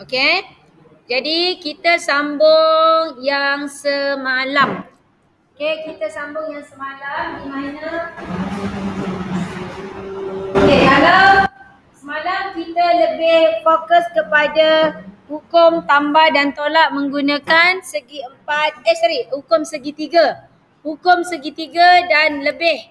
Okey. Jadi kita sambung yang semalam. Okey, kita sambung yang semalam di mana kalau semalam kita lebih fokus kepada hukum tambah dan tolak menggunakan segi empat, hukum segitiga. Hukum segitiga dan lebih.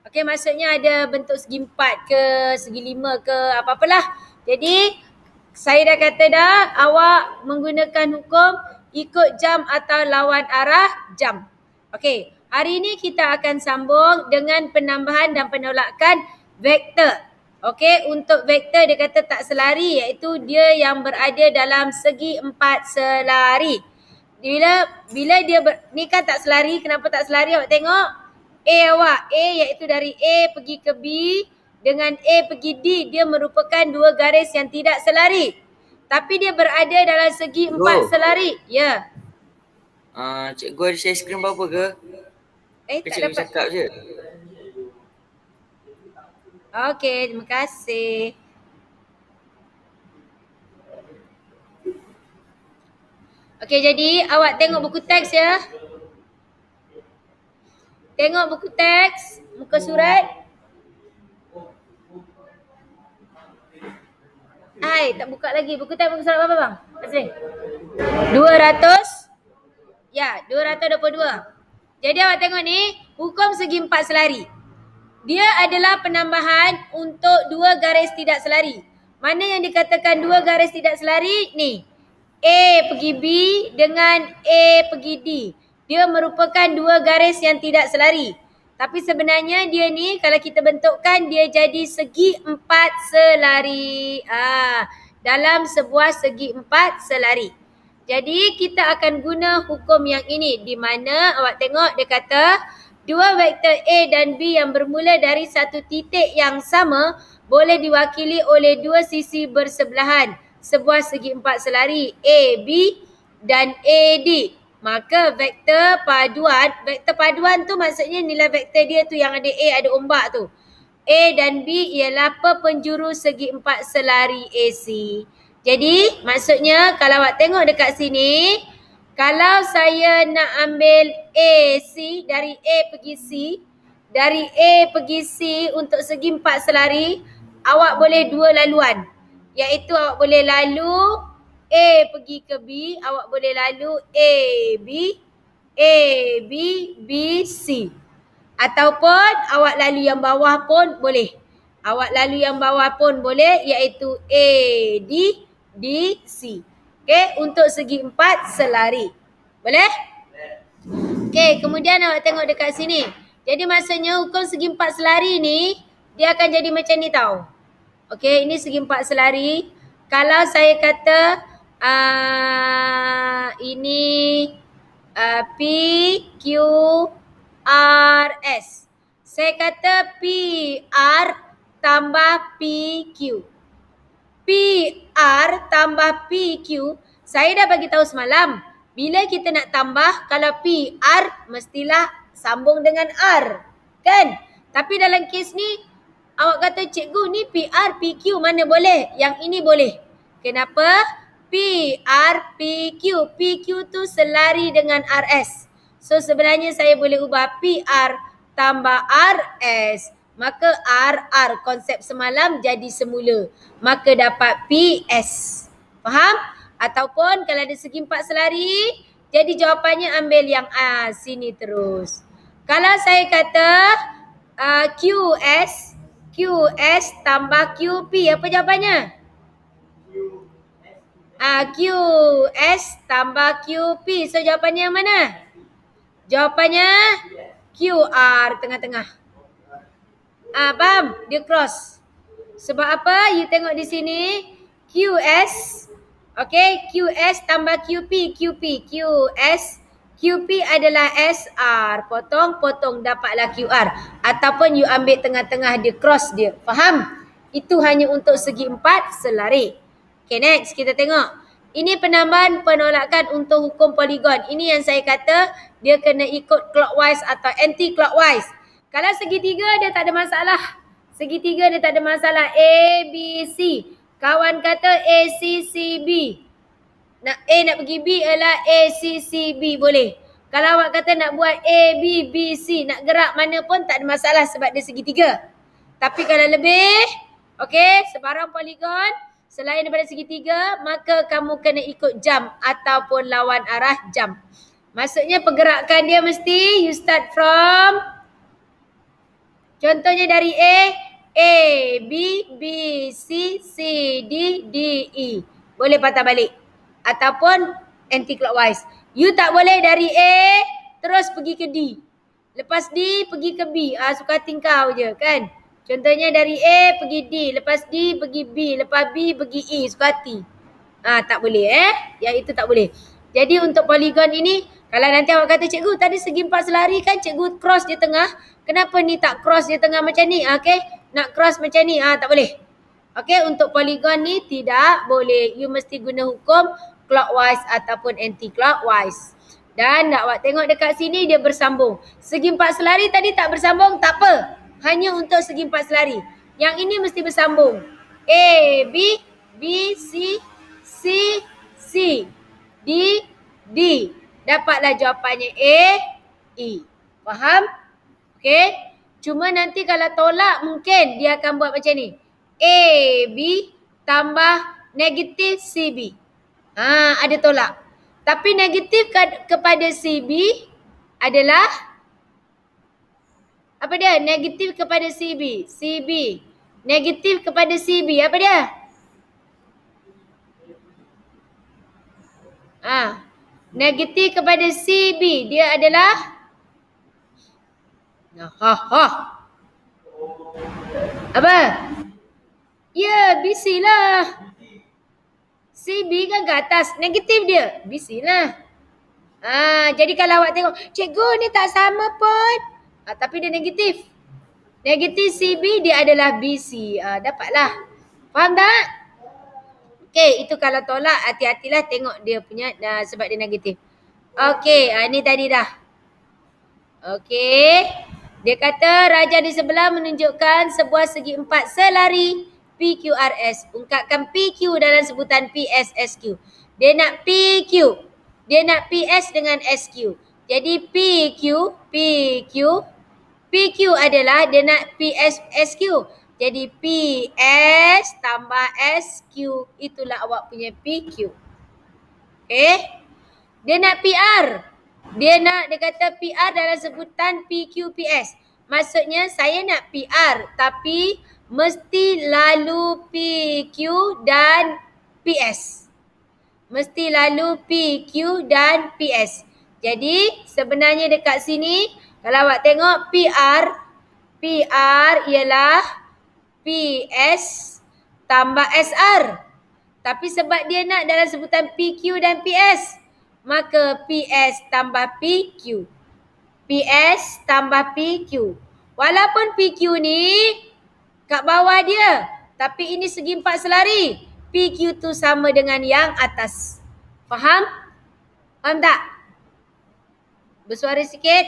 Okey, maksudnya ada bentuk segi empat ke, segi lima ke, apa-apalah. Jadi, saya dah kata dah, awak menggunakan hukum ikut jam atau lawan arah jam. Okey, hari ini kita akan sambung dengan penambahan dan penolakan vektor. Okey, untuk vektor dia kata tak selari, iaitu dia yang berada dalam segi empat selari. Bila dia ni kan tak selari, kenapa tak selari awak tengok? A awak, A iaitu dari A pergi ke B dengan A pergi D, dia merupakan dua garis yang tidak selari. Tapi dia berada dalam segi empat selari. Ya. Cikgu ada share skrin apa ke? Tak Cikgu dapat. cakap je. Okey, terima kasih. Okey, jadi awak tengok buku teks ya. Tengok buku teks, muka surat. Hai, tak buka lagi. Buku teks muka surat apa bang? Kat sini. 200. Ya, 222. Jadi awak tengok ni, hukum segi empat selari. Dia adalah penambahan untuk dua garis tidak selari. Mana yang dikatakan dua garis tidak selari? Ni. A pergi B dengan A pergi D. Dia merupakan dua garis yang tidak selari. Tapi sebenarnya dia ni kalau kita bentukkan dia jadi segi empat selari. Dalam sebuah segi empat selari. Jadi kita akan guna hukum yang ini di mana awak tengok dia kata dua vektor A dan B yang bermula dari satu titik yang sama boleh diwakili oleh dua sisi bersebelahan sebuah segi empat selari A, B dan AD. Maka vektor paduan tu maksudnya nilai vektor dia tu yang ada A ada ombak tu. A dan B ialah perpenjuru segi empat selari AC. Jadi maksudnya kalau awak tengok dekat sini, kalau saya nak ambil AC dari A pergi C, dari A pergi C untuk segi empat selari, awak boleh dua laluan. Iaitu awak boleh lalu A pergi ke B, awak boleh lalu A, B, B, C. Ataupun awak lalu yang bawah pun boleh. Awak lalu yang bawah pun boleh iaitu A, D, C. Okey, untuk segi empat selari. Boleh? Okey, kemudian awak tengok dekat sini. Jadi maksudnya hukum segi empat selari ni, dia akan jadi macam ni tau. Okey, ini segi empat selari. Kalau saya kata ini P, Q, R, S. Saya kata P, R tambah P, Q. P, R tambah P, Q. Saya dah bagi tahu semalam. Bila kita nak tambah, kalau P, R mestilah sambung dengan R. Kan? Tapi dalam kes ni, awak kata cikgu ni PR, PQ mana boleh? Yang ini boleh. Kenapa? PR, PQ. PQ tu selari dengan RS. So sebenarnya saya boleh ubah PR tambah RS. Maka RR konsep semalam jadi semula. Maka dapat PS. Faham? Ataupun kalau ada segi empat selari, jadi jawapannya ambil yang A sini terus. Kalau saya kata QS tambah QP, apa jawapannya? QS tambah QP. So jawapannya yang mana? Jawapannya QR tengah-tengah. Faham? Dia cross. Sebab apa? You tengok di sini. QS. Okay. QS tambah QP. QP adalah SR. Potong dapatlah QR. Ataupun you ambil tengah-tengah dia cross dia. Faham? Itu hanya untuk segi empat selari. Okay, next kita tengok. Ini penambahan penolakan untuk hukum poligon. Ini yang saya kata dia kena ikut clockwise atau anti-clockwise. Kalau segitiga dia tak ada masalah. Segitiga dia tak ada masalah. A, B, C. Kawan kata A, C, B. Nak A nak pergi B ialah A, C, C, B boleh. Kalau awak kata nak buat A, B, B, C, nak gerak mana pun tak ada masalah sebab dia segitiga. Tapi kalau lebih, okey, sebarang poligon selain daripada segitiga, maka kamu kena ikut jam ataupun lawan arah jam. Maksudnya pergerakan dia mesti you start from, contohnya dari A, B, B, C, C, D, D, E. Boleh patah balik. Ataupun anti-clockwise. You tak boleh dari A terus pergi ke D. Lepas D pergi ke B. Suka tingkau je kan. Contohnya dari A pergi D. Lepas D pergi B. Lepas B pergi E. Suka hati. Tak boleh Yang itu tak boleh. Jadi untuk poligon ini, kalau nanti awak kata cikgu tadi segi 4 selari kan cikgu cross di tengah. Kenapa ni tak cross di tengah macam ni? Okey. Nak cross macam ni. Tak boleh. Okey, untuk poligon ni tidak boleh. You mesti guna hukum clockwise ataupun anti-clockwise. Dan nak awak tengok dekat sini dia bersambung. Segi 4 selari tadi tak bersambung, tak apa. Hanya untuk segi 4 selari. Yang ini mesti bersambung. A, B, B, C, C, C, D, D. Dapatlah jawapannya A, E. Faham? Okey. Cuma nanti kalau tolak mungkin dia akan buat macam ni. A, B tambah negatif CB. Ada tolak. Tapi negatif kepada CB adalah apa dia? Negatif kepada CB. CB. Negatif kepada CB. Apa dia? Negatif kepada CB. Dia adalah apa? Ya, BC lah. CB kan ke atas. Negatif dia. BC lah. Jadi kalau awak tengok, cikgu ni tak sama pun. Tapi dia negatif. Negatif CB dia adalah BC. Dapatlah. Faham tak? Okey, itu kalau tolak hati-hatilah tengok dia punya sebab dia negatif. Okey, ni tadi dah. Okey. Dia kata raja di sebelah menunjukkan sebuah segi 4 selari PQRS. Ungkapkan PQ dalam sebutan PSSQ. Dia nak PQ. Dia nak PS dengan SQ. Jadi PQ adalah dia nak PSSQ. Jadi PS tambah SQ. Itulah awak punya PQ. Okay. Dia nak PR. Dia kata PR dalam sebutan PQPS. Maksudnya saya nak PR tapi mesti lalu PQ dan PS. Mesti lalu PQ dan PS. Jadi sebenarnya dekat sini kalau awak tengok PR ialah PS tambah SR. Tapi sebab dia nak dalam sebutan PQ dan PS, maka PS tambah PQ. PS tambah PQ. Walaupun PQ ni kat bawah dia, tapi ini segi 4 selari. PQ tu sama dengan yang atas. Faham? Faham tak? Bersuara sikit?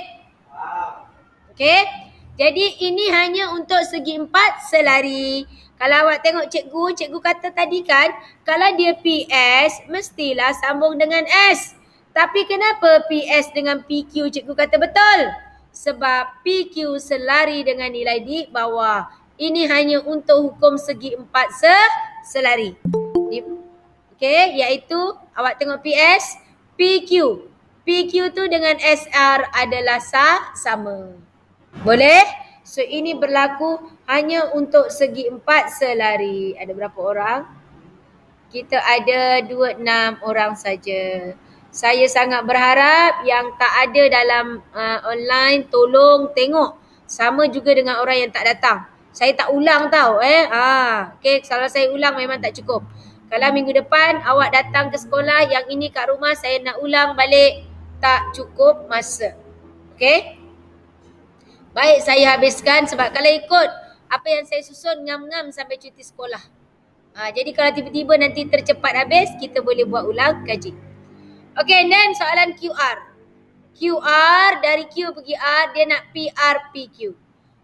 Okey. Jadi ini hanya untuk segi 4 selari. Kalau awak tengok cikgu kata tadi kan, kalau dia PS, mestilah sambung dengan S. Tapi kenapa PS dengan PQ cikgu kata betul? Sebab PQ selari dengan nilai di bawah. Ini hanya untuk hukum segi 4 selari. Okey, iaitu awak tengok PS, PQ. PQ tu dengan SR adalah sama. Boleh? So ini berlaku hanya untuk segi 4 selari. Ada berapa orang? Kita ada 26 orang saja. Saya sangat berharap yang tak ada dalam online tolong tengok. Sama juga dengan orang yang tak datang. Saya tak ulang tau okay, kalau saya ulang memang tak cukup. Kalau minggu depan awak datang ke sekolah, yang ini kat rumah saya nak ulang balik, tak cukup masa. Okay? Baik, saya habiskan sebab kalau ikut apa yang saya susun ngam-ngam sampai cuti sekolah. Jadi kalau tiba-tiba nanti tercepat habis, kita boleh buat ulang kaji. Okay, then soalan QR. QR dari Q pergi R, dia nak PR PQ.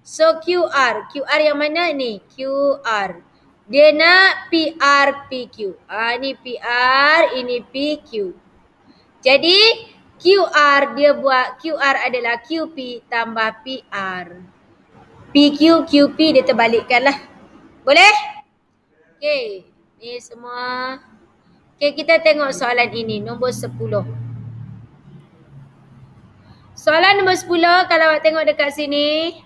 So QR yang mana ni? QR. Dia nak PR PQ. Ni PR, ini PQ. Jadi QR dia buat, QR adalah QP tambah PR. PQ, QP dia terbalikkan lah. Boleh? Okay, ni semua. Okay, kita tengok soalan ini, nombor 10. Soalan nombor 10, kalau awak tengok dekat sini.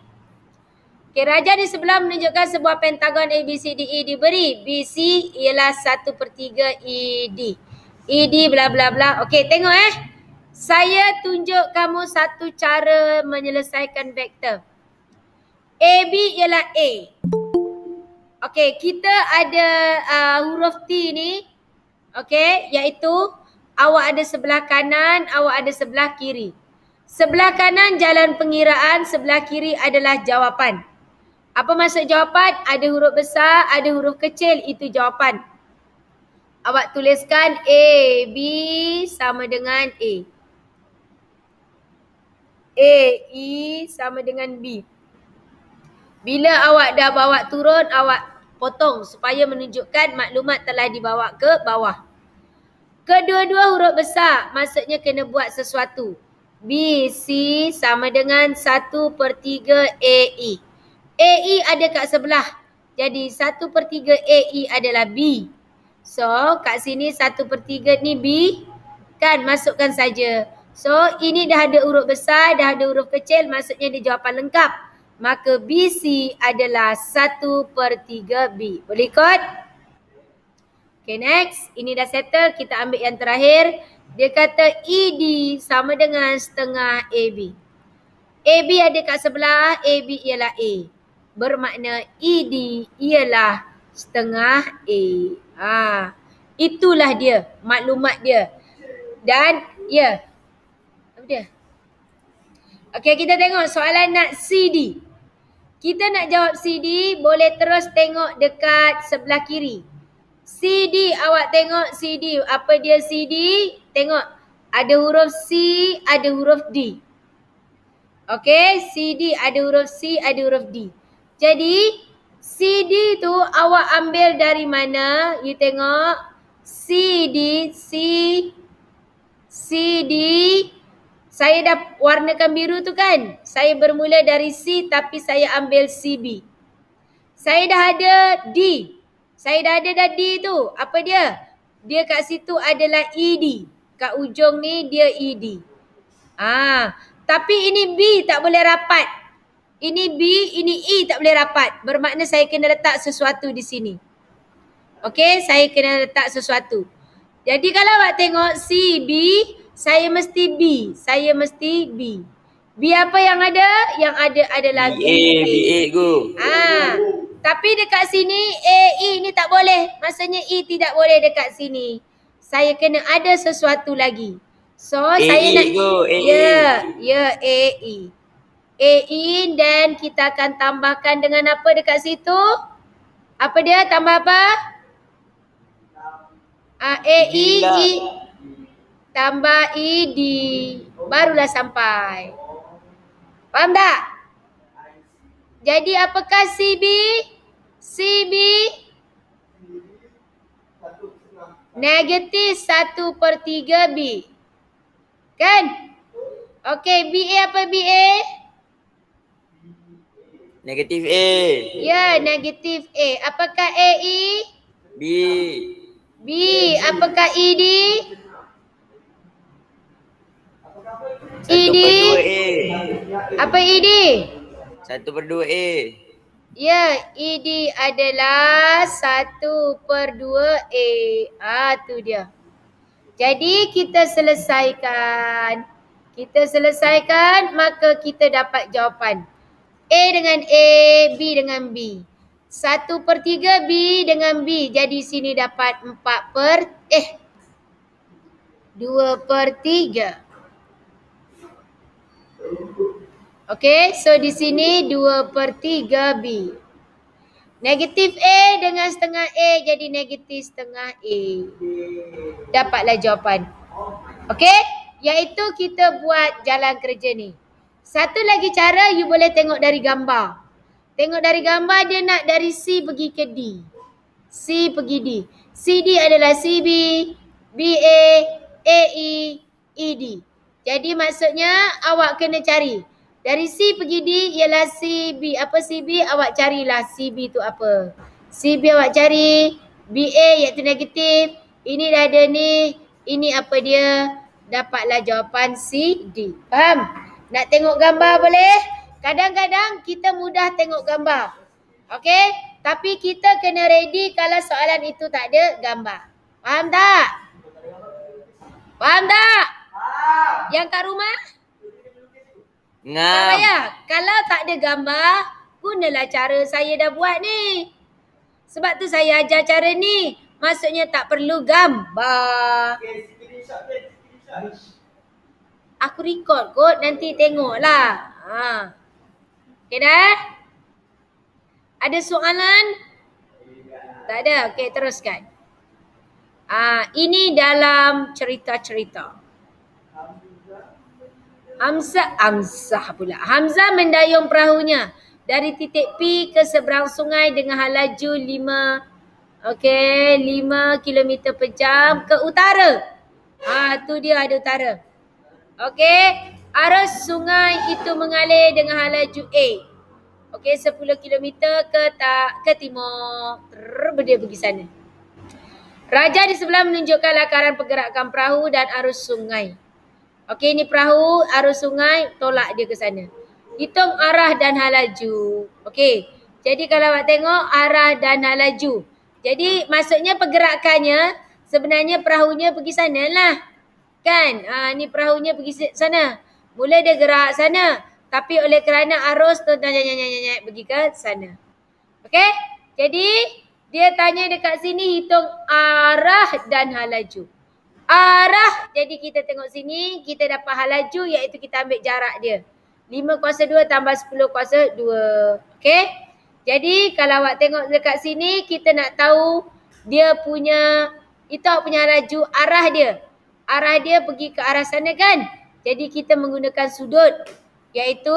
Okay, raja di sebelah menunjukkan sebuah pentagon ABCDE diberi. BC ialah 1/3 ED. ED bla bla bla. Okay, tengok Saya tunjuk kamu satu cara menyelesaikan vektor. AB ialah A. Okay, kita ada huruf T ni. Okay, iaitu awak ada sebelah kanan, awak ada sebelah kiri. Sebelah kanan jalan pengiraan, sebelah kiri adalah jawapan. Apa maksud jawapan? Ada huruf besar, ada huruf kecil, itu jawapan. Awak tuliskan A, B sama dengan A. A, E sama dengan B. Bila awak dah bawa turun, awak potong supaya menunjukkan maklumat telah dibawa ke bawah. Kedua-dua huruf besar, maksudnya kena buat sesuatu. B, C sama dengan 1/3 AE. AE ada kat sebelah. Jadi 1/3 AE adalah B. So, kat sini 1/3 ni B. Kan, masukkan saja. So, ini dah ada huruf besar, dah ada huruf kecil, maksudnya dia jawapan lengkap. Maka BC adalah 1/3 B. Boleh ikut? Okay, next. Ini dah settle. Kita ambil yang terakhir. Dia kata ED sama dengan setengah AB. AB ada kat sebelah, AB ialah A. Bermakna ED ialah setengah A. Itulah dia, maklumat dia. Dan, apa dia? Okey, kita tengok soalan nak CD. Kita nak jawab CD, boleh terus tengok dekat sebelah kiri. CD, awak tengok CD. Apa dia CD? Tengok, ada huruf C, ada huruf D. Okey, CD ada huruf C, ada huruf D. Jadi, CD tu awak ambil dari mana? You tengok, CD, saya dah warnakan biru tu kan? Saya bermula dari C tapi saya ambil CB. Saya dah ada D. Saya dah ada D tu. Apa dia? Dia kat situ adalah ED. Kat ujung ni dia ED. Tapi ini B tak boleh rapat. Ini B, ini E tak boleh rapat. Bermakna saya kena letak sesuatu di sini. Okey, saya kena letak sesuatu. Jadi kalau awak tengok CB, saya mesti B. Saya mesti B. B apa yang ada? Yang ada adalah BA go. Tapi dekat sini AE ni tak boleh. Maksudnya E tidak boleh dekat sini. Saya kena ada sesuatu lagi. So saya nak go, AE. AE dan kita akan tambahkan dengan apa dekat situ? Apa dia? Tambah apa? AE tambah ED. Barulah sampai. Faham tak? Jadi apakah CB? CB negatif 1/3 B. Kan? Okey, BA apa BA? Negatif A. Ya, negatif A. Apakah AE? B. B. Apakah ED? ED? 1/2 A. Apa ED? 1/2 A. Ya, ED adalah 1/2 A. Tu dia. Jadi kita selesaikan. Maka kita dapat jawapan. A dengan A, B dengan B. 1/3 B dengan B. Jadi sini dapat 2/3. Okey, so di sini 2/3 B. Negatif A dengan setengah A jadi negatif setengah A. Dapatlah jawapan. Okey, iaitu kita buat jalan kerja ni. Satu lagi cara, you boleh tengok dari gambar. Tengok dari gambar, dia nak dari C pergi ke D. C pergi D. CD adalah CB, BA, AE, ED. Jadi maksudnya awak kena cari. Dari C pergi D ialah CB. Apa CB? Awak carilah CB tu apa. CB awak cari. BA iaitu negatif. Ini dah ada ni. Ini apa dia? Dapatlah jawapan C, D. Faham? Nak tengok gambar boleh? Kadang-kadang kita mudah tengok gambar. Okey? Tapi kita kena ready kalau soalan itu tak ada gambar. Faham tak? Faham tak? Yang kat rumah? Tak Ngam. payah. Kalau tak ada gambar, gunalah cara saya dah buat ni. Sebab tu saya ajar cara ni. Maksudnya tak perlu gambar. Aku record kot, nanti tengoklah. Okey dah? Ada soalan? Tak ada. Okey, teruskan. Ini dalam cerita-cerita. Hamzah mendayung perahunya dari titik P ke seberang sungai dengan laju 5 km per jam ke utara. Tu dia ada utara. Okey, arus sungai itu mengalir dengan laju A. Okey, 10 km ke timur. Dia pergi sana. Raja di sebelah menunjukkan lakaran pergerakan perahu dan arus sungai. Okey, ni perahu, arus sungai, tolak dia ke sana. Hitung arah dan hal laju. Okey, jadi kalau awak tengok arah dan hal laju. Jadi maksudnya pergerakannya, sebenarnya perahunya pergi sana lah. Kan? Ni perahunya pergi sana. Mula dia gerak sana. Tapi oleh kerana arus tu pergi ke sana. Okey? Jadi dia tanya dekat sini hitung arah dan hal laju. Arah, jadi kita tengok sini, kita dapat hal laju iaitu kita ambil jarak dia. 5 kuasa 2 tambah 10 kuasa 2. Okey? Jadi kalau awak tengok dekat sini, kita nak tahu dia punya, itu awak punya hal laju, arah dia. Arah dia pergi ke arah sana kan? Jadi kita menggunakan sudut. Iaitu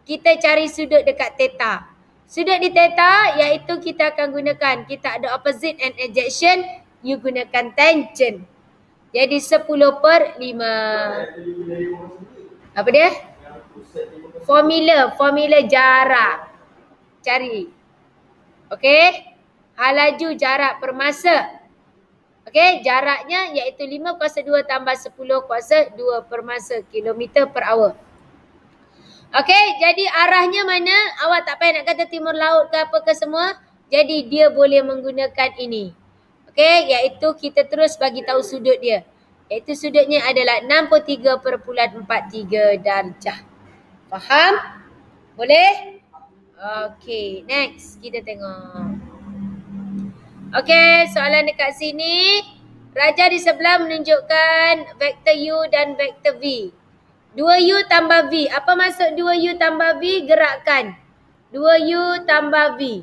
kita cari sudut dekat theta. Sudut di theta iaitu kita akan gunakan. Kita ada opposite and adjacent. You gunakan tangent. Jadi 10/5. Apa dia? Formula jarak. Cari. Okey. Hal laju jarak per masa. Okey, jaraknya iaitu 5 kuasa 2 tambah 10 kuasa 2 per masa kilometer per hour. Okey, jadi arahnya mana? Awak tak payah nak kata timur laut ke apa ke semua. Jadi dia boleh menggunakan ini. Okey, iaitu kita terus bagi tahu sudut dia. Iaitu sudutnya adalah 63.43 darjah. Faham? Boleh? Okey, next kita tengok. Okey, soalan dekat sini. Raja di sebelah menunjukkan vektor U dan vektor V. 2U tambah V. Apa maksud 2U tambah V? Gerakkan. 2U tambah V.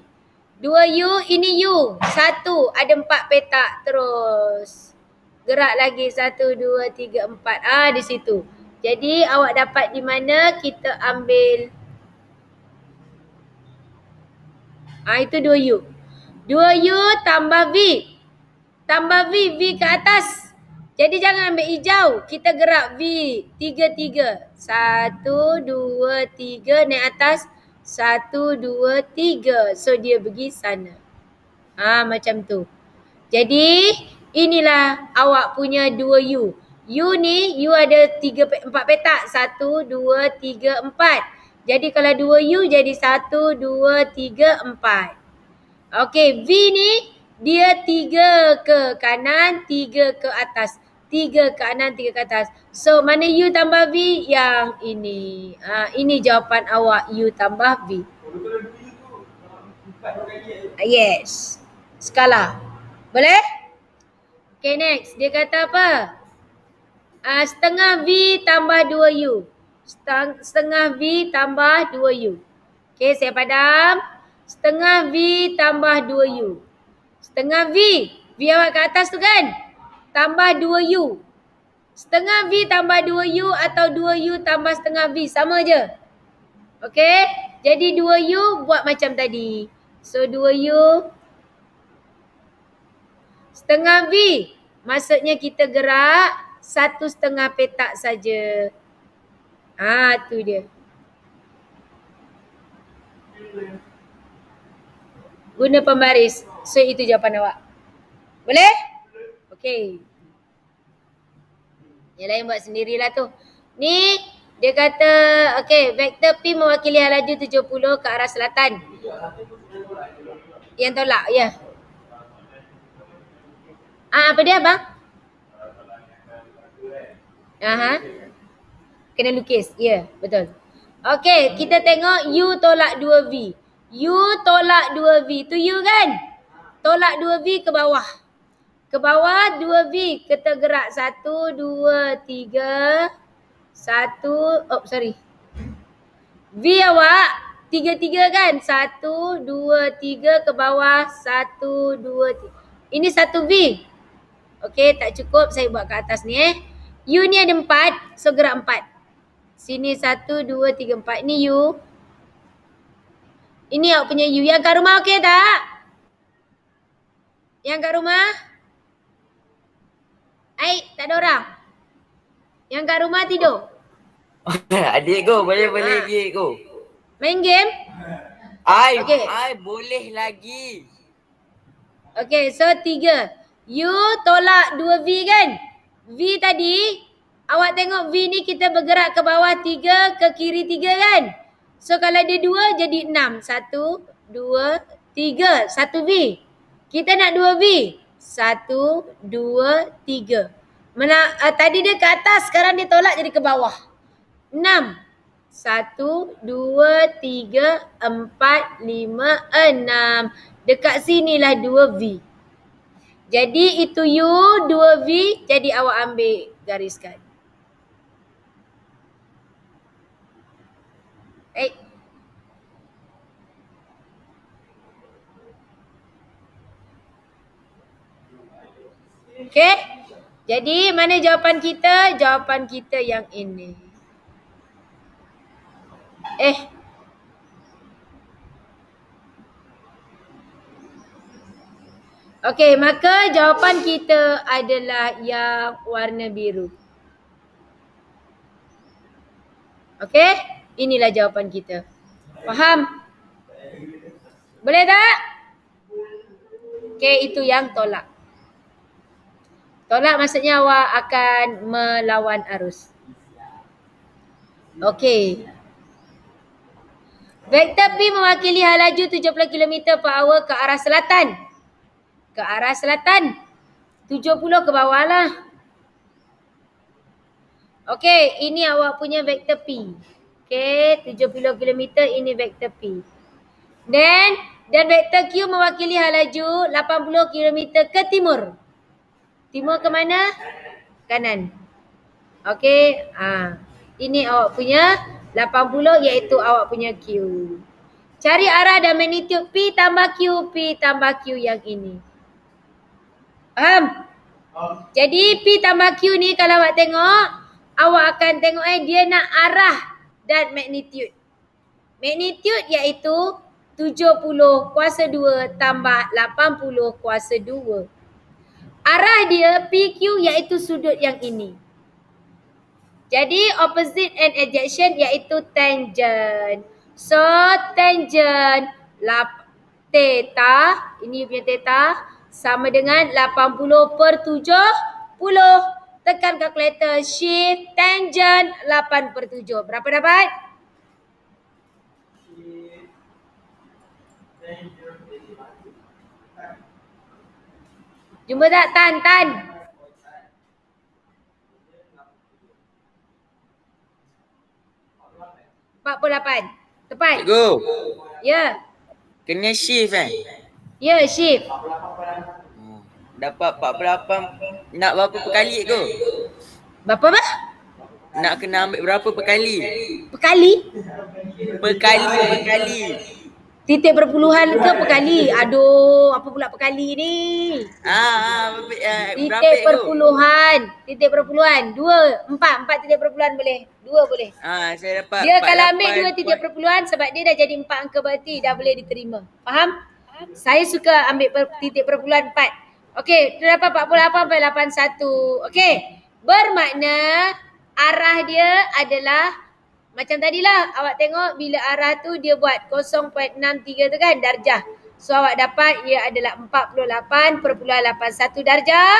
2U, ini U. 1, ada 4 petak. Terus. Gerak lagi. 1, 2, 3, 4. Di situ. Jadi awak dapat di mana kita ambil. Itu 2U. 2U tambah V. Tambah V. V ke atas. Jadi jangan ambil hijau. Kita gerak V. 3. 1, 2, 3. Naik atas. 1, 2, 3. So dia pergi sana. Macam tu. Jadi inilah awak punya 2U. U ni, U ada 4 petak. 1, 2, 3, 4. Jadi kalau 2U jadi 1, 2, 3, 4. Okey, V ni dia 3 ke kanan, 3 ke atas. 3 ke kanan, 3 ke atas. So mana U tambah V? Yang ini. Ini jawapan awak, U tambah V. Yes. Skala. Boleh? Okay, next. Dia kata apa? Setengah V tambah 2U. Setengah V tambah 2U. Okay, saya padam. Setengah V tambah 2U. Setengah V. V awak ke atas tu kan? Tambah 2U. Setengah V tambah 2U atau 2U tambah setengah V. Sama je. Okay. Jadi 2U buat macam tadi. So 2U Setengah V. Maksudnya kita gerak 1/2 petak saja. Tu dia. Guna pembaris. So itu jawapan awak. Boleh? Okey. Yang lain buat sendirilah tu. Ni dia kata okey, vektor P mewakili hal laju 70 ke arah selatan. Yang tolak, ya. Apa dia abang? Kena lukis. Ya, betul. Okey, kita tengok U tolak 2V. U tolak 2V. Tu U kan? Tolak 2V ke bawah. Ke bawah 2V. Kita gerak 1, 2, 3. 1. V awak 3 kan? 1, 2, 3 ke bawah. 1, 2, 3. Ini 1V. Okey, tak cukup. Saya buat ke atas ni U ni ada 4. So gerak 4. Sini 1, 2, 3, 4. Ni U. Ini awak punya U. Yang kat rumah okey tak? Yang kat rumah? Tak ada orang? Yang kat rumah tidur? Adik go, boleh lagi go. Main game? Okay. Boleh lagi. Okey, so 3. U tolak 2V kan? V tadi, awak tengok V ni kita bergerak ke bawah 3, ke kiri 3 kan? So kalau dia 2 jadi 6. 1, 2, 3. 1V. Kita nak 2V. 1, 2, 3. Tadi dia ke atas, sekarang dia tolak jadi ke bawah. 6. 1, 2, 3, 4, 5, 6. Dekat sinilah 2V. Jadi itu U, 2V. Jadi awak ambil gariskan. Okey. Jadi mana jawapan kita? Jawapan kita yang ini. Okey, maka jawapan kita adalah yang warna biru. Okey, inilah jawapan kita. Faham? Boleh tak? Okey, itu yang tolak. Tolak maksudnya awak akan melawan arus. Okey. Vektor P mewakili hal laju 70 km/h ke arah selatan. Ke arah selatan. 70 ke bawah lah. Okey, ini awak punya vektor P. Okey, 70 km ini vektor P. Dan vektor Q mewakili hal laju 80 km ke timur. Timur ke mana? Kanan. Okey, ini awak punya 80 iaitu awak punya Q. Cari arah dan magnitude P tambah Q, P tambah Q yang ini. Faham? Jadi P tambah Q ni kalau awak tengok, awak akan tengok dia nak arah dan magnitude. Magnitude iaitu 70 kuasa 2 tambah 80 kuasa 2. Arah dia PQ iaitu sudut yang ini. Jadi opposite and adjacent iaitu tangent. So tangent theta, ini punya theta, sama dengan 80/70. Tekan kalkulator, shift tangent 8/7. Berapa dapat? Jumpa tak Tan? 48. Tepat? Go. Ya. Kena shift Ya, shift. Dapat 48. Nak berapa perkali go? Berapa bah? Nak kena ambil berapa perkali? Perkali. Titik perpuluhan ke perkali? Aduh, apa pula perkali ni? Titik perpuluhan. 2, 4 titik perpuluhan boleh. 2 boleh. Saya dapat. Dia kalau ambil 2 titik perpuluhan sebab dia dah jadi 4 angka berarti dah boleh diterima. Faham? Saya suka ambil titik perpuluhan 4. Okey, dia dapat 48/81. Okey. Bermakna arah dia adalah macam tadilah. Awak tengok bila arah tu dia buat 0.63 tu kan darjah. So awak dapat ia adalah 48.81 darjah.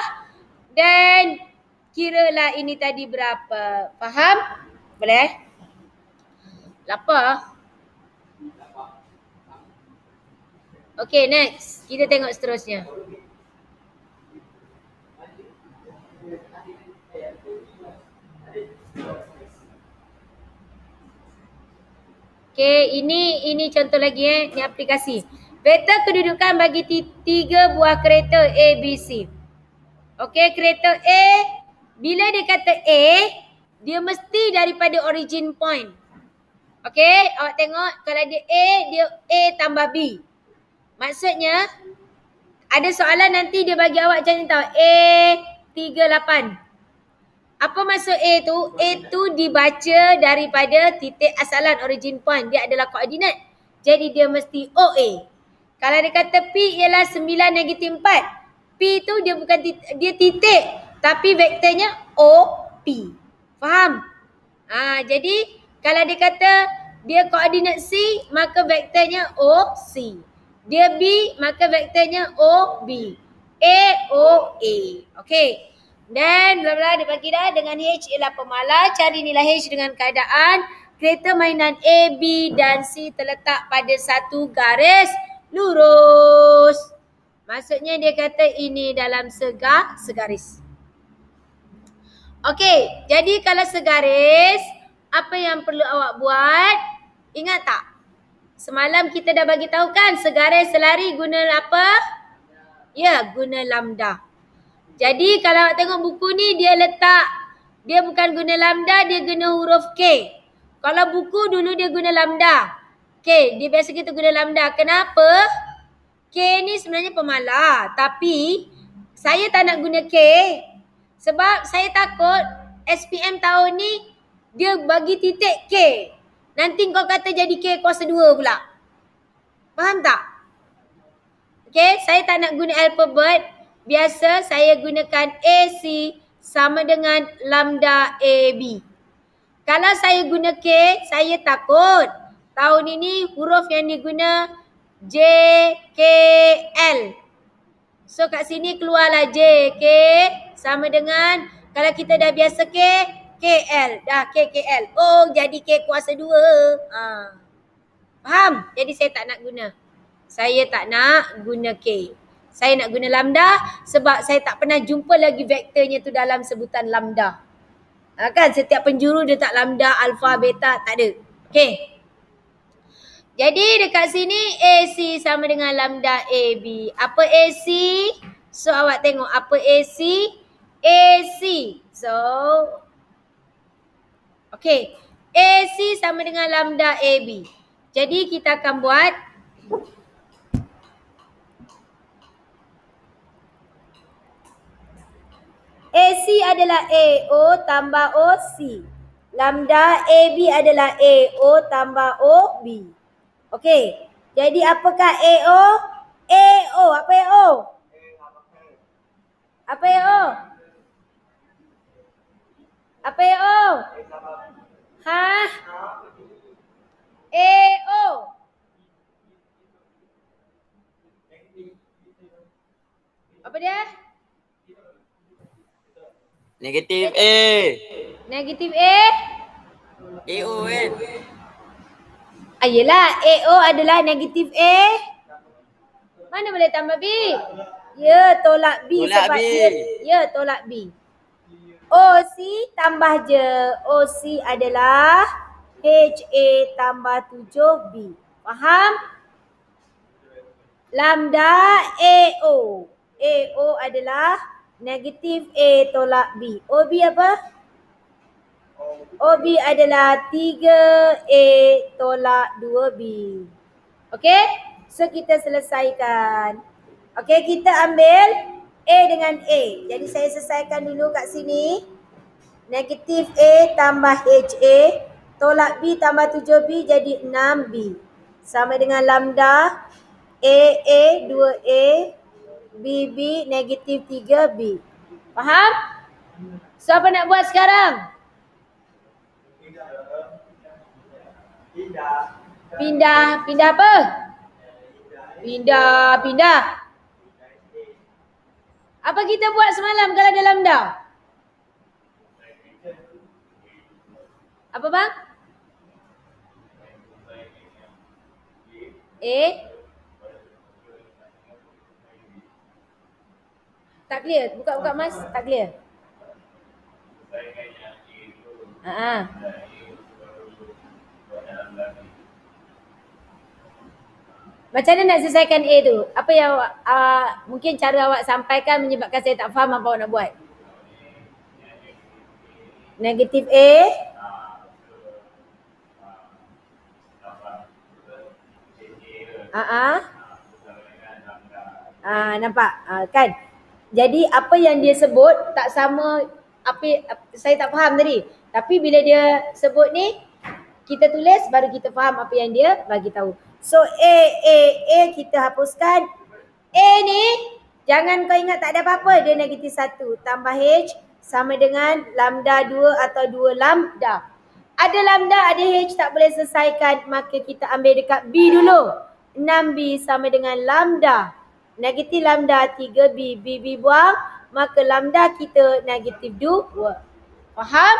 Dan kiralah ini tadi berapa. Faham? Boleh? Lapar? Okey, next. Kita tengok seterusnya. Okey, ini contoh lagi ni aplikasi. Vektor kedudukan bagi 3 buah kereta A, B, C. Okey, kereta A, bila dia kata A, dia mesti daripada origin point. Okey, awak tengok kalau dia A tambah B. Maksudnya, ada soalan nanti dia bagi awak macam ni tau. A38. Apa maksud A tu? A tu dibaca daripada titik asalan origin point. Dia adalah koordinat. Jadi dia mesti OA. Kalau dia kata P ialah 9 -4. P tu dia bukan dia titik. Tapi vektornya OP. Faham? Jadi kalau dia kata dia koordinat C, maka vektornya OC. Dia B, maka vektornya OB. AOA. Okey. Dan bla bla dia bagi dah dengan H ialah pemalar. Cari nilai H dengan keadaan kereta mainan A, B dan C terletak pada satu garis lurus. Maksudnya dia kata ini dalam segaris. Okey, jadi kalau segaris, apa yang perlu awak buat? Ingat tak? Semalam kita dah bagi tahu kan segaris selari guna apa? Ya, guna lambda. Jadi kalau awak tengok buku ni dia bukan guna lambda, dia guna huruf K. Kalau buku dulu dia guna lambda. K, dia biasa kita guna lambda. Kenapa? K ni sebenarnya pemalar. Tapi saya tak nak guna K. Sebab saya takut SPM tahun ni dia bagi titik K. Nanti kau kata jadi K kuasa 2 pula. Faham tak? Okay, saya tak nak guna alphabet. Biasa saya gunakan AC sama dengan lambda AB. Kalau saya guna K, saya takut tahun ini huruf yang diguna J, K, L. So kat sini keluarlah J, K sama dengan kalau kita dah biasa K, KL. Dah K, KL. Oh jadi K kuasa 2. Faham? Jadi saya tak nak guna. Saya tak nak guna K. Saya nak guna lambda sebab saya tak pernah jumpa lagi vektornya tu dalam sebutan lambda. Kan setiap penjuru dia tak lambda, alfa, beta, tak ada. Okey. Jadi dekat sini AC sama dengan lambda AB. Apa AC? So awak tengok apa AC? AC. So okey. AC sama dengan lambda AB. Jadi kita akan buat AC adalah AO tambah OC. Lambda AB adalah AO tambah OB. Okey. Jadi apakah AO? AO. Apa AO? Apa AO? Apa AO? Hah? AO. Apa dia? Negatif A. Negatif A? AO kan? Yelah, AO adalah negatif A. Mana boleh tambah B? Ya, tolak B. Tolak sebab B. Ya, tolak B. OC tambah je. OC adalah HA tambah 7B. Faham? Lambda AO. AO adalah negatif A tolak B. OB apa? OB adalah 3A tolak 2B. Okey? So kita selesaikan. Okey, kita ambil A dengan A. Jadi saya selesaikan dulu kat sini. Negatif A tambah HA tolak B tambah 7B jadi 6B. Sama dengan lambda AA 2A BB negatif 3B. Faham? So apa nak buat sekarang? Pindah apa? Pindah. Apa kita buat semalam kalau ada lambda? Apa bang? Tak clear. Buka mas, tak clear. Macam mana nak selesaikan A tu? Apa yang mungkin cara awak sampaikan menyebabkan saya tak faham apa awak nak buat? Negatif A. Nampak? Kan? Jadi apa yang dia sebut tak sama apa saya tak faham tadi. Tapi bila dia sebut ni, kita tulis baru kita faham apa yang dia bagi tahu. So A kita hapuskan. A ni jangan kau ingat tak ada apa-apa, dia negatif 1 tambah H sama dengan lambda 2 atau 2 lambda. Ada lambda, ada H tak boleh selesaikan, maka kita ambil dekat B dulu. 6B sama dengan lambda. Negatif lambda 3B, B buang, maka lambda kita negatif 2. Faham?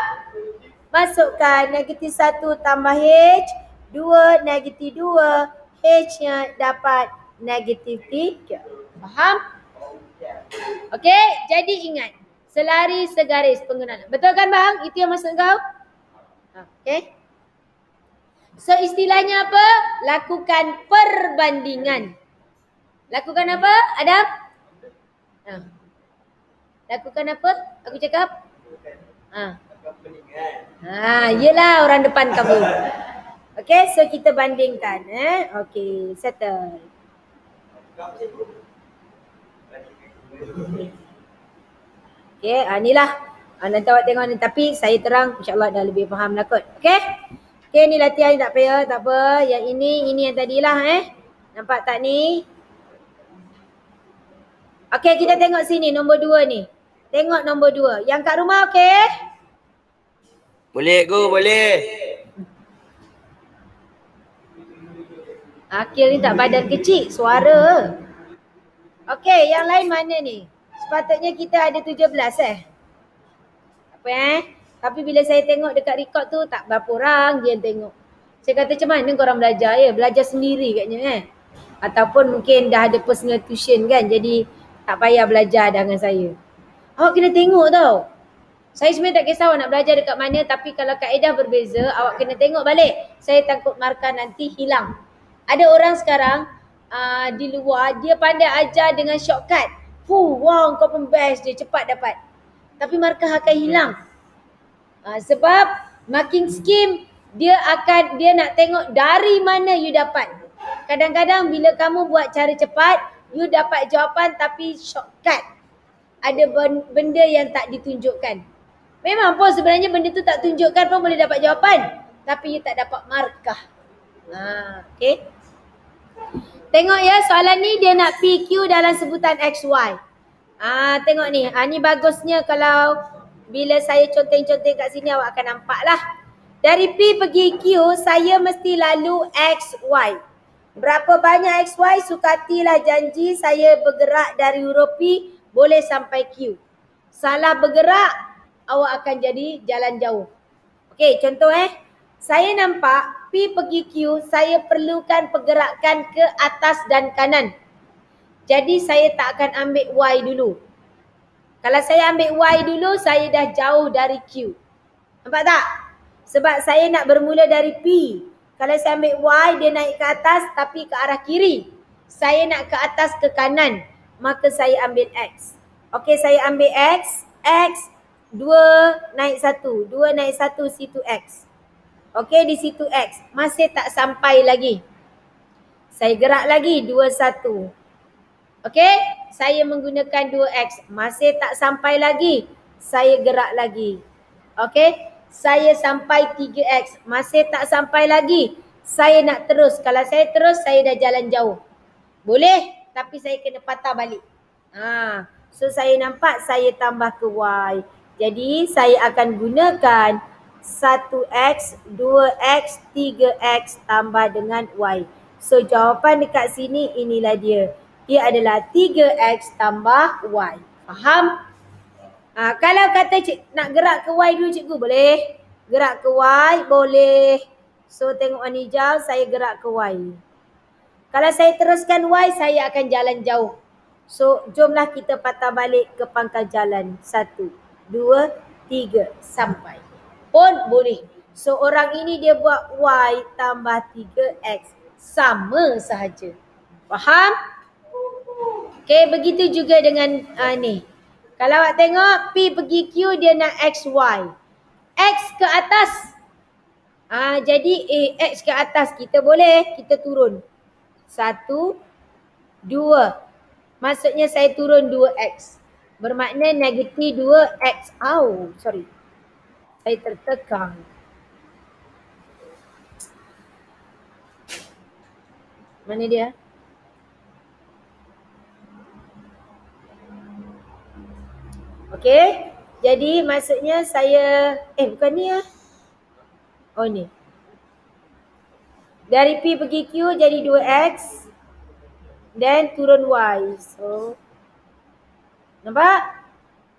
Masukkan negatif 1 tambah H, 2 negatif 2, H-nya dapat negatif 3. Faham? Okey, jadi ingat. Selari segaris penggunaan. Betul kan bang? Itu yang maksud kau? Okey. So istilahnya apa? Lakukan perbandingan. Lakukan apa, Adam? Lakukan apa? Aku cakap? Yelah orang depan kamu. Okay, so kita bandingkan. Okay, settle. Okay, inilah. Nanti awak tengok ni. Tapi saya terang, insyaAllah dah lebih faham lah kot. Okay? Okay, ni latihan tak payah, tak apa. Yang ini yang tadilah Nampak tak ni? Okay, kita tengok sini nombor 2 ni. Tengok nombor 2. Yang kat rumah okay? Boleh go, boleh. Akil ni tak badan kecil, suara. Okay, yang lain mana ni? Sepatutnya kita ada 17 Apa Tapi bila saya tengok dekat record tu, tak berapa orang je yang tengok. Saya kata macam mana korang belajar belajar sendiri katnya Ataupun mungkin dah ada personal tuition kan, jadi tak payah belajar dengan saya. Awak kena tengok tau. Saya sebenarnya tak kisah awak nak belajar dekat mana, tapi kalau kaedah berbeza, awak kena tengok balik. Saya takut markah nanti hilang. Ada orang sekarang di luar, dia pandai ajar dengan shortcut. Wow, kau pun best je, cepat dapat. Tapi markah akan hilang. Sebab marking scheme, dia nak tengok dari mana you dapat. Kadang-kadang bila kamu buat cara cepat, you dapat jawapan tapi shortcut. Ada benda yang tak ditunjukkan. Memang pun sebenarnya benda tu tak tunjukkan pun boleh dapat jawapan. Tapi you tak dapat markah. Okay. Tengok soalan ni dia nak PQ dalam sebutan XY. Tengok ni. Ni bagusnya kalau bila saya conteng-conteng kat sini awak akan nampak lah. Dari P pergi Q, saya mesti lalu XY. Berapa banyak XY, sukatilah janji saya bergerak dari huruf P boleh sampai Q. Salah bergerak, awak akan jadi jalan jauh. Okey, contoh saya nampak P pergi Q, saya perlukan pergerakan ke atas dan kanan. Jadi saya tak akan ambil Y dulu. Kalau saya ambil Y dulu, saya dah jauh dari Q. Nampak tak? Sebab saya nak bermula dari P. Kalau saya ambil Y, dia naik ke atas tapi ke arah kiri. Saya nak ke atas ke kanan. Maka saya ambil X. Okey, saya ambil X. X, 2 naik 1. 2 naik 1, situ X. Okey, di situ X. Masih tak sampai lagi. Saya gerak lagi, 2, 1. Okey, saya menggunakan 2X. Masih tak sampai lagi. Saya gerak lagi. Okey, saya sampai 3X. Masih tak sampai lagi. Saya nak terus. Kalau saya terus, saya dah jalan jauh. Boleh, tapi saya kena patah balik. So saya nampak saya tambah ke Y. Jadi saya akan gunakan 1X, 2X, 3X tambah dengan Y. So jawapan dekat sini inilah dia. Dia adalah 3X tambah Y. Faham? Kalau kata nak gerak ke Y dulu cikgu, boleh? Gerak ke Y, boleh. So tengok warna hijau, saya gerak ke Y. Kalau saya teruskan Y, saya akan jalan jauh. So jomlah kita patah balik ke pangkal jalan. 1, 2, 3, sampai. Pun boleh. So orang ini dia buat Y tambah 3X. Sama sahaja. Faham? Okay, begitu juga dengan ni. Kalau awak tengok P pergi Q, dia nak XY. X ke atas. Jadi X ke atas kita boleh, kita turun. 1, 2. Maksudnya saya turun 2X. Bermakna negatif 2X. Sorry. Saya tertekan. Mana dia? Okey. Jadi maksudnya saya bukan ni ya. Oh ni. Dari P pergi Q jadi 2X. Dan turun Y. So nampak?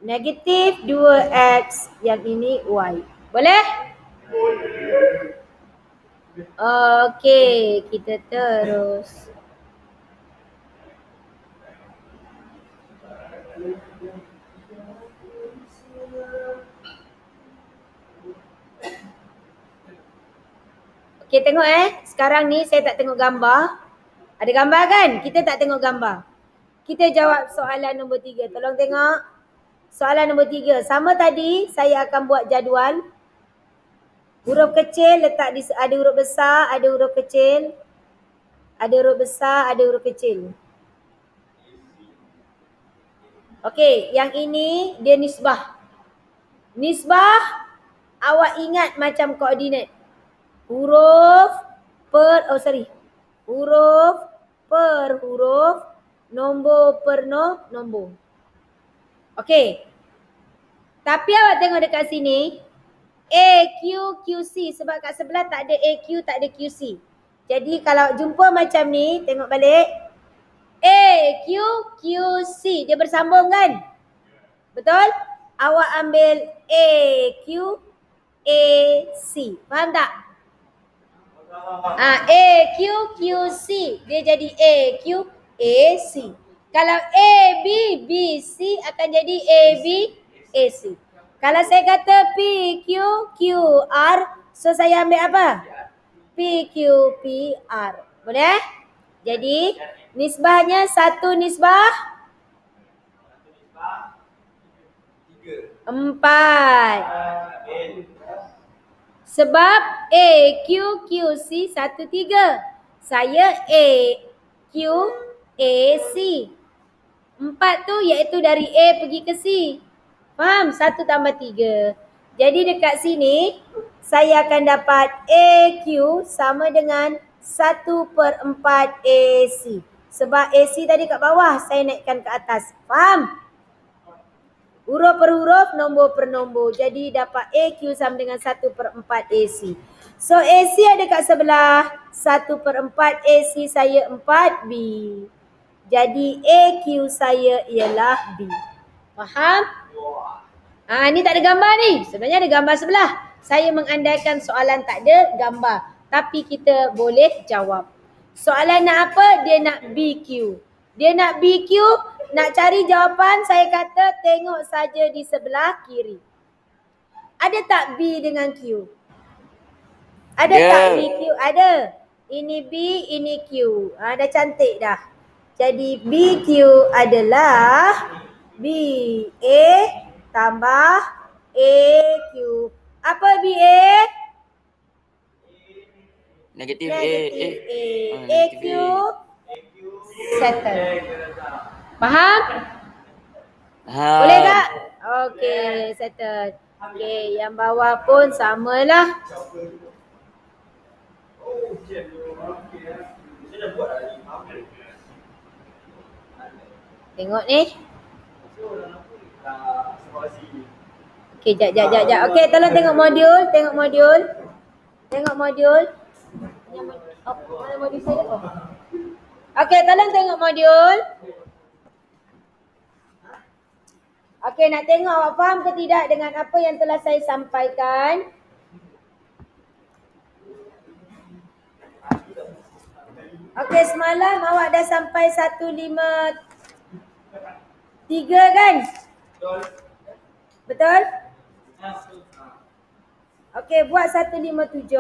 Negatif 2X. Yang ini Y. Boleh? Okey. Kita terus. Okey, tengok sekarang ni saya tak tengok gambar. Ada gambar kan? Kita tak tengok gambar. Kita jawab soalan nombor 3. Tolong tengok. Soalan nombor 3. Sama tadi, saya akan buat jadual. Huruf kecil letak di, ada huruf besar, ada huruf kecil. Ada huruf besar, ada huruf kecil. Okey, yang ini dia nisbah. Nisbah, awak ingat macam koordinat. Huruf per huruf per huruf, nombor per nombor. Okey. Tapi awak tengok dekat sini, A, Q, QC. Sebab kat sebelah tak ada A, Q, tak ada QC. Jadi kalau jumpa macam ni, tengok balik. A, Q, QC. Dia bersambung kan? Betul? Awak ambil A, Q, A, C. Faham tak? A, Q, Q, C. Dia jadi A, Q, A, C. Kalau A, B, B, C akan jadi A, B, A, C. Kalau saya kata P, Q, Q, R. So saya ambil apa? P, Q, P, R. Boleh? Jadi nisbahnya 1 nisbah 4. Sebab A, Q, Q, C 1, 3. Saya A, Q, A, C. 4 tu iaitu dari A pergi ke C. Faham? 1 tambah 3. Jadi dekat sini, saya akan dapat A, Q sama dengan 1/4 AC. Sebab AC tadi kat bawah, saya naikkan ke atas. Faham? Huruf per huruf, nombor per nombor. Jadi dapat AQ sama dengan 1/4 AC. So AC ada kat sebelah. 1/4 AC saya 4B. Jadi AQ saya ialah B. Faham? Ni tak ada gambar ni. Sebenarnya ada gambar sebelah. Saya mengandaikan soalan tak ada gambar. Tapi kita boleh jawab. Soalan nak apa? Dia nak BQ. Dia nak BQ. Nak cari jawapan, saya kata tengok saja di sebelah kiri. Ada tak B dengan Q? Ada tak BQ? Ada. Ini B, ini Q. Dah cantik dah. Jadi BQ adalah BA tambah AQ. Apa BA? Negatif A. AQ settle. Faham? Boleh tak? Okey, settle. Okey, yang bawah pun samalah. Tengok ni. Okey, jap. Okey, tolong tengok modul. Tengok modul. Oh, mana modul saya? Oh. Okey, tolong tengok modul. Okey, nak tengok awak faham ke tidak dengan apa yang telah saya sampaikan? Okey, semalam awak dah sampai 153 kan? Betul? Okey, buat 157.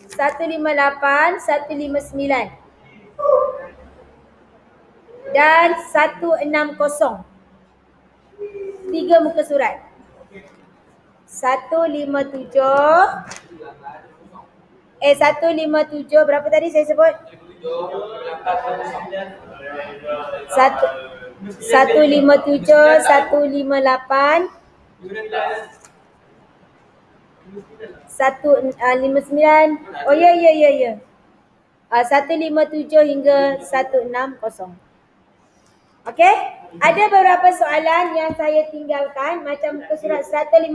158, 159. Dan 160. 3 muka surat. 157. 157 berapa tadi saya sebut? 157, 158, 159. Oh ya. 157 hingga 160. Okey? Ada beberapa soalan yang saya tinggalkan macam muka surat 155.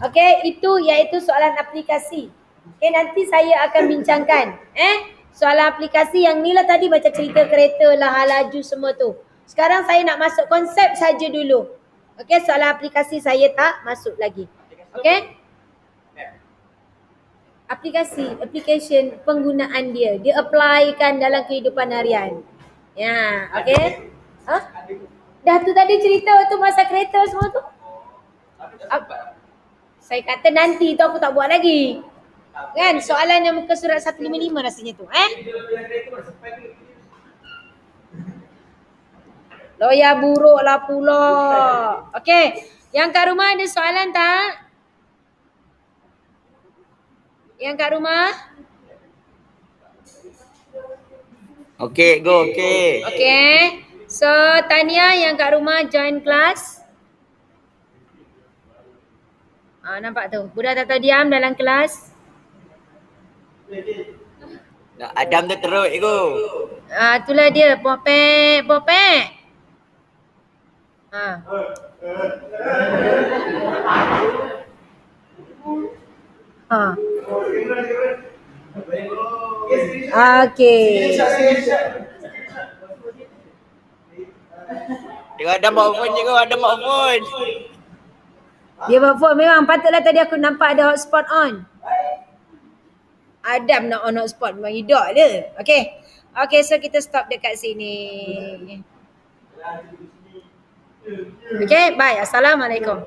Okey, itu iaitu soalan aplikasi. Okey, nanti saya akan bincangkan soalan aplikasi yang ni lah tadi macam cerita kereta lah, hal laju semua tu. Sekarang saya nak masuk konsep saja dulu. Okey, soalan aplikasi saya tak masuk lagi. Okey? Application penggunaan dia applykan dalam kehidupan harian. Ya, okey. Dah tu tadi cerita tu masa kereta semua tu. Saya kata nanti tu aku tak buat lagi. Kan soalan yang muka surat 155 rasanya tu. Loya buruk lah pula. Okey, yang kat rumah ada soalan tak? Yang kat rumah? Okey, go, okey. Okey. So, Tania yang kat rumah join kelas. Nampak tu. Budak tak tahu diam dalam kelas. Nak Adam tu teruk, go. Itulah dia. Popek. Okey. Tengok Adam bawa phone je, go. Adam bawa phone. Dia bawa phone memang. Patutlah tadi aku nampak ada hotspot on. Adam nak on hotspot memang hidup dia. Okey, so kita stop dekat sini. Okey, bye. Assalamualaikum.